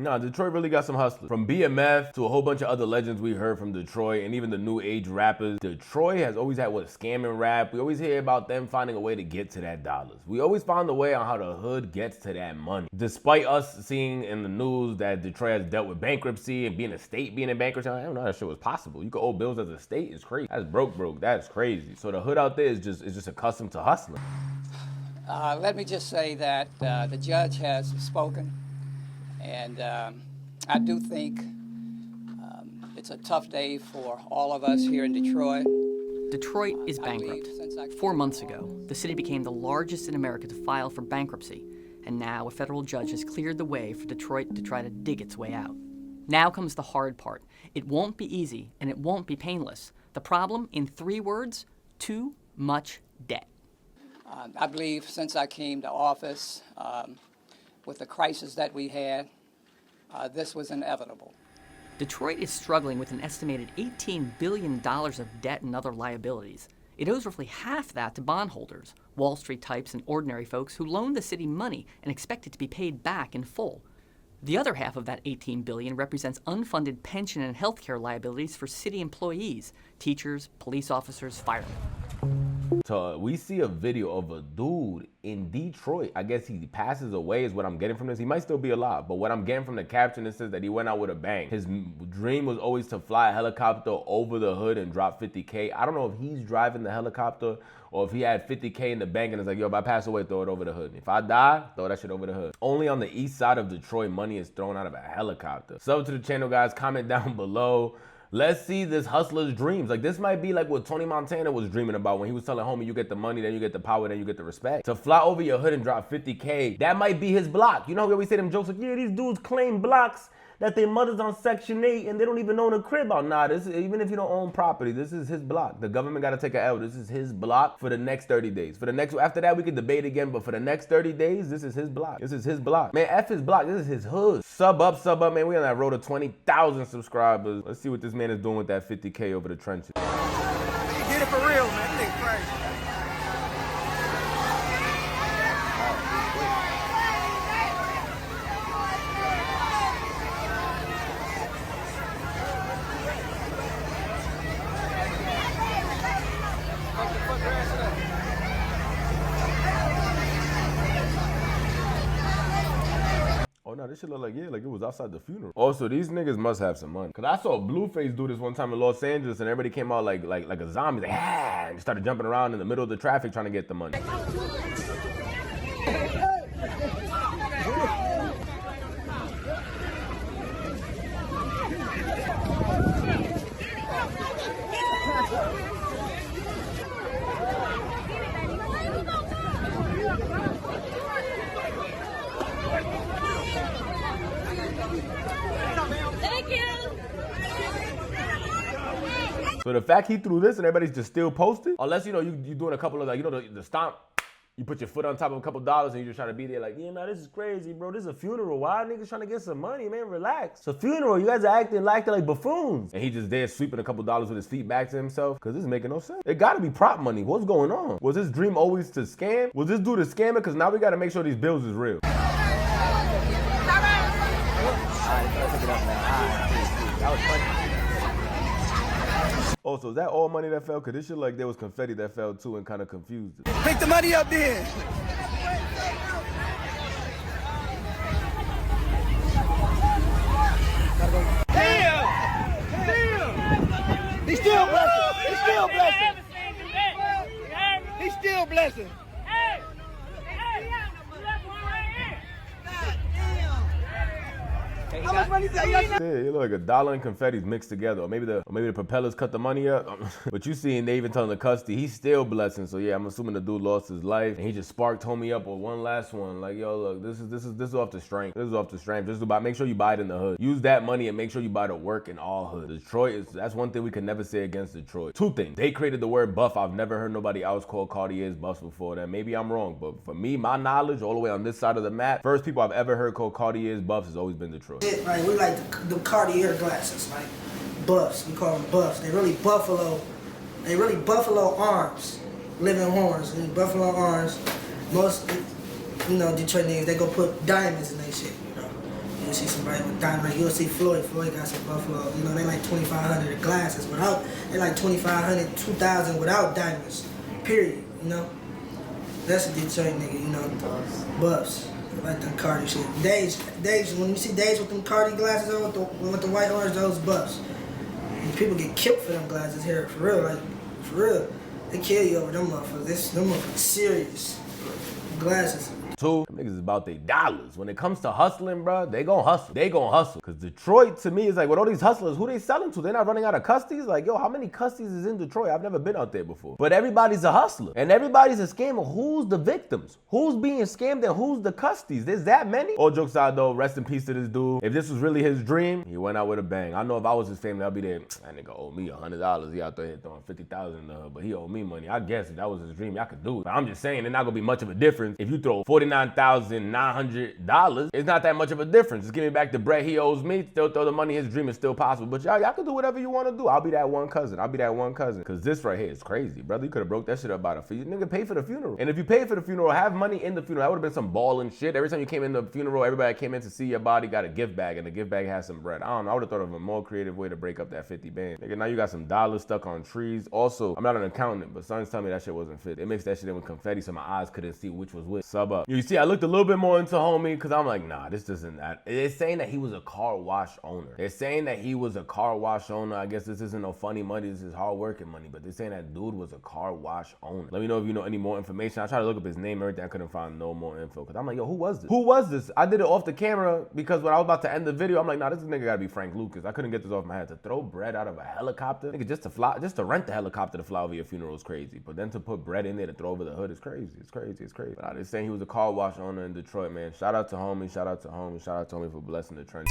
Nah, Detroit really got some hustlers. From BMF to a whole bunch of other legends we heard from Detroit and even the new age rappers. Detroit has always had scamming rap. We always hear about them finding a way to get to that dollars. We always found a way on how the hood gets to that money. Despite us seeing in the news that Detroit has dealt with bankruptcy and being a state being in bankruptcy, I don't know that shit was possible. You could owe bills as a state. It's crazy. That's broke. That's crazy. So the hood out there is just accustomed to hustling. Let me just say that the judge has spoken, and I do think it's a tough day for all of us here in Detroit. Detroit is bankrupt. 4 months ago, the city became the largest in America to file for bankruptcy, and now a federal judge has cleared the way for Detroit to try to dig its way out. Now comes the hard part. It won't be easy, and it won't be painless. The problem, in 3 words, too much debt. I believe since I came to office, with the crisis that we had, this was inevitable. Detroit is struggling with an estimated $18 billion of debt and other liabilities. It owes roughly half that to bondholders, Wall Street types and ordinary folks who loaned the city money and expect it to be paid back in full. The other half of that $18 billion represents unfunded pension and healthcare liabilities for city employees, teachers, police officers, firemen. So we see a video of a dude in Detroit. I guess he passes away is what I'm getting from this. He might still be alive, but what I'm getting from the caption, it says that he went out with a bang. His dream was always to fly a helicopter over the hood and drop 50K. I don't know if he's driving the helicopter or if he had 50K in the bank and it's like, yo, if I pass away, throw it over the hood. If I die, throw that shit over the hood. Only on the east side of Detroit, money is thrown out of a helicopter. Sub to the channel, guys. Comment down below. Let's see this hustler's dreams. Like, this might be like what Tony Montana was dreaming about when he was telling homie, you get the money, then you get the power, then you get the respect. To fly over your hood and drop 50K, that might be his block. You know how we always say them jokes like, yeah, these dudes claim blocks that their mother's on Section 8 and they don't even own a crib out. Nah, this is, even if you don't own property, this is his block. The government got to take an L. This is his block for the next 30 days. For the next, after that, we can debate again, but for the next 30 days, this is his block. This is his block. Man, F his block. This is his hood. Sub up, man. We on that road to 20,000 subscribers. Let's see what this man is doing with that 50K over the trenches. Get it for real, man. This nigga crazy. Oh no, this shit look like, yeah, like it was outside the funeral. Also, these niggas must have some money. Cause I saw Blueface do this one time in Los Angeles and everybody came out like a zombie, like, ah, and started jumping around in the middle of the traffic trying to get the money. So the fact he threw this and everybody's just still posting, unless, you know, you doing a couple of, like, you know, the stomp, you put your foot on top of a couple dollars and you're just trying to be there like, yeah, nah, this is crazy, bro. This is a funeral. Why niggas trying to get some money, man? Relax. It's a funeral. You guys are acting like buffoons. And he just there sweeping a couple dollars with his feet back to himself, because this is making no sense. It gotta be prop money. What's going on? Was his dream always to scam? Was this dude a scammer? Because now we gotta make sure these bills is real. Oh, so is that all money that fell? Because this shit like there was confetti that fell too and kind of confused it. Pick the money up then. Damn! Damn! He's still blessing. He's still blessing. He's still blessing. How much money is that? Yeah, it look like $1 and confetti's mixed together. Or maybe the propellers cut the money up. But you seeing they even telling the custody, he's still blessing. So yeah, I'm assuming the dude lost his life. And he just sparked homie up with one last one. Like, yo, look, this is off the strength. This is off the strength. Just about make sure you buy it in the hood. Use that money and make sure you buy the work in all hood. Detroit that's one thing we can never say against Detroit. 2 things. They created the word buff. I've never heard nobody else call Cartier's buffs before that. Maybe I'm wrong, but for me, my knowledge all the way on this side of the map, first people I've ever heard call Cartier's buffs has always been Detroit. Right, we like the Cartier glasses, like buffs. We call them buffs. They really buffalo arms, living horns. And buffalo arms. Most, you know, Detroit niggas, they go put diamonds in their shit. You know, you'll see somebody with diamonds. Like you'll see Floyd. Floyd got some Buffalo. You know, they like 2,500 glasses without. They like 2,500, 2,000 without diamonds. Period. You know. That's a Detroit nigga. You know, buffs. Like them Cardi shit. Days. When you see Days with them Cardi glasses on with the white orange, those buffs. And people get killed for them glasses here. For real. Like for real. They kill you over them motherfuckers. Them motherfuckers serious. Glasses. Two, them niggas is about their dollars. When it comes to hustling, bro, they gon' hustle. They gon' hustle. Cause Detroit, to me, is like, with all these hustlers, who they selling to? They're not running out of custies? Like, yo, how many custies is in Detroit? I've never been out there before. But everybody's a hustler. And everybody's a scammer. Who's the victims? Who's being scammed and who's the custies? There's that many? All jokes aside, though, rest in peace to this dude. If this was really his dream, he went out with a bang. I know if I was his family, I'd be there. That nigga owe me $100. He out there throwing 50,000 in the hood, but he owed me money. I guess if that was his dream, I could do it. But I'm just saying, there's not gonna be much of a difference if you throw $49,900. It's not that much of a difference. Just give me back the bread he owes me. Still throw the money. His dream is still possible. But y'all can do whatever you want to do. I'll be that one cousin. Cause this right here is crazy, brother. You could have broke that shit up by the fee. Nigga, pay for the funeral. And if you pay for the funeral, have money in the funeral. That would have been some balling shit. Every time you came in the funeral, everybody that came in to see your body got a gift bag, and the gift bag has some bread. I don't know. I would have thought of a more creative way to break up that 50 band. Nigga, now you got some dollars stuck on trees. Also, I'm not an accountant, but sons tell me that shit wasn't fit. It mixed that shit in with confetti so my eyes couldn't see which was which. Sub up. You see, I looked a little bit more into homie because I'm like, nah, this doesn't. They're saying that he was a car wash owner. I guess this isn't no funny money. This is hard working money. But they're saying that dude was a car wash owner. Let me know if you know any more information. I tried to look up his name and everything. I couldn't find no more info because I'm like, yo, who was this? Who was this? I did it off the camera because when I was about to end the video, I'm like, nah, this nigga gotta be Frank Lucas. I couldn't get this off my head. To throw bread out of a helicopter, nigga, just to rent the helicopter to fly over your funeral is crazy. But then to put bread in there to throw over the hood is crazy. It's crazy. But they're saying he was a car wash owner in Detroit, man. Shout out to homie for blessing the trench.